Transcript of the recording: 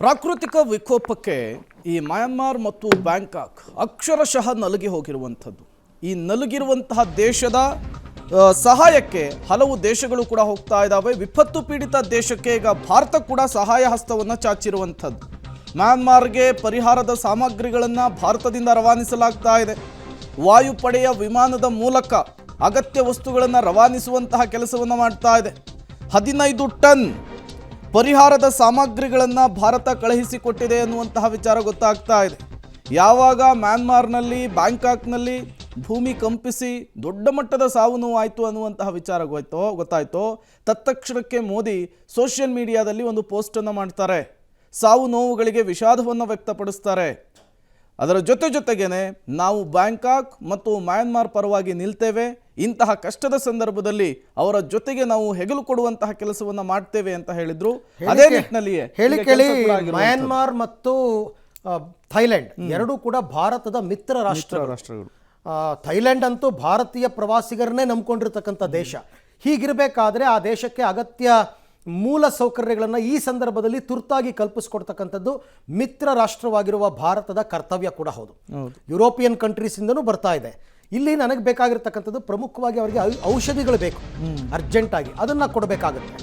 ಪ್ರಾಕೃತಿಕ ವಿಕೋಪಕ್ಕೆ ಈ ಮ್ಯಾನ್ಮಾರ್ ಮತ್ತು ಬ್ಯಾಂಕಾಕ್ ಅಕ್ಷರಶಃ ನಲುಗಿ ಹೋಗಿರುವಂಥದ್ದು. ಈ ನಲುಗಿರುವಂತಹ ದೇಶದ ಸಹಾಯಕ್ಕೆ ಹಲವು ದೇಶಗಳು ಕೂಡ ಹೋಗ್ತಾ ಇದ್ದಾವೆ. ವಿಪತ್ತು ಪೀಡಿತ ದೇಶಕ್ಕೆ ಈಗ ಭಾರತ ಕೂಡ ಸಹಾಯ ಹಸ್ತವನ್ನು ಚಾಚಿರುವಂಥದ್ದು. ಮ್ಯಾನ್ಮಾರ್ಗೆ ಪರಿಹಾರದ ಸಾಮಗ್ರಿಗಳನ್ನು ಭಾರತದಿಂದ ರವಾನಿಸಲಾಗ್ತಾ ಇದೆ. ವಾಯುಪಡೆಯ ವಿಮಾನದ ಮೂಲಕ ಅಗತ್ಯ ವಸ್ತುಗಳನ್ನು ರವಾನಿಸುವಂತಹ ಕೆಲಸವನ್ನು ಮಾಡ್ತಾ ಇದೆ. 15 ಟನ್ ಪರಿಹಾರದ ಸಾಮಗ್ರಿಗಳನ್ನು ಭಾರತ ಕಳುಹಿಸಿಕೊಟ್ಟಿದೆ ಅನ್ನುವಂತಹ ವಿಚಾರ ಗೊತ್ತಾಗ್ತಾ ಇದೆ. ಯಾವಾಗ ಮ್ಯಾನ್ಮಾರ್ನಲ್ಲಿ ಬ್ಯಾಂಕಾಕ್ನಲ್ಲಿ ಭೂಮಿ ಕಂಪಿಸಿ ದೊಡ್ಡ ಮಟ್ಟದ ಸಾವು ನೋವು ಆಯಿತು ಅನ್ನುವಂತಹ ವಿಚಾರ ಗೊತ್ತಾಯಿತೋ ತತ್ಕ್ಷಣಕ್ಕೆ ಮೋದಿ ಸೋಷಿಯಲ್ ಮೀಡಿಯಾದಲ್ಲಿ ಒಂದು ಪೋಸ್ಟನ್ನು ಮಾಡ್ತಾರೆ. ಸಾವು ನೋವುಗಳಿಗೆ ವಿಷಾದವನ್ನು ವ್ಯಕ್ತಪಡಿಸ್ತಾರೆ. ಅದರ ಜೊತೆಗೇನೆ ನಾವು ಬ್ಯಾಂಕಾಕ್ ಮತ್ತು ಮ್ಯಾನ್ಮಾರ್ ಪರವಾಗಿ ನಿಲ್ತೇವೆ, ಇಂತಹ ಕಷ್ಟದ ಸಂದರ್ಭದಲ್ಲಿ ಅವರ ಜೊತೆಗೆ ನಾವು ಹೆಗಲು ಕೊಡುವಂತಹ ಕೆಲಸವನ್ನ ಮಾಡ್ತೇವೆ ಅಂತ ಹೇಳಿದ್ರು. ಅದೇ ನಿಟ್ಟಿನಲ್ಲಿಯೇ ಹೇಳಿ ಮ್ಯಾನ್ಮಾರ್ ಮತ್ತು ಥೈಲ್ಯಾಂಡ್ ಎರಡೂ ಕೂಡ ಭಾರತದ ಮಿತ್ರ ರಾಷ್ಟ್ರಗಳು. ಥೈಲ್ಯಾಂಡ್ ಅಂತೂ ಭಾರತೀಯ ಪ್ರವಾಸಿಗರನ್ನೇ ನಂಬಿಕೊಂಡಿರ್ತಕ್ಕಂಥ ದೇಶ. ಹೀಗಿರಬೇಕಾದ್ರೆ ಆ ದೇಶಕ್ಕೆ ಅಗತ್ಯ ಮೂಲ ಸೌಕರ್ಯಗಳನ್ನು ಈ ಸಂದರ್ಭದಲ್ಲಿ ತುರ್ತಾಗಿ ಕಲ್ಪಿಸ್ಕೊಡ್ತಕ್ಕಂಥದ್ದು ಮಿತ್ರ ರಾಷ್ಟ್ರವಾಗಿರುವ ಭಾರತದ ಕರ್ತವ್ಯ ಕೂಡ ಹೌದು. ಯುರೋಪಿಯನ್ ಕಂಟ್ರೀಸಿಂದನೂ ಬರ್ತಾ ಇದೆ. ಇಲ್ಲಿ ನನಗೆ ಬೇಕಾಗಿರ್ತಕ್ಕಂಥದ್ದು ಪ್ರಮುಖವಾಗಿ ಅವರಿಗೆ ಔಷಧಿಗಳು ಬೇಕು, ಅರ್ಜೆಂಟಾಗಿ ಅದನ್ನು ಕೊಡಬೇಕಾಗುತ್ತೆ.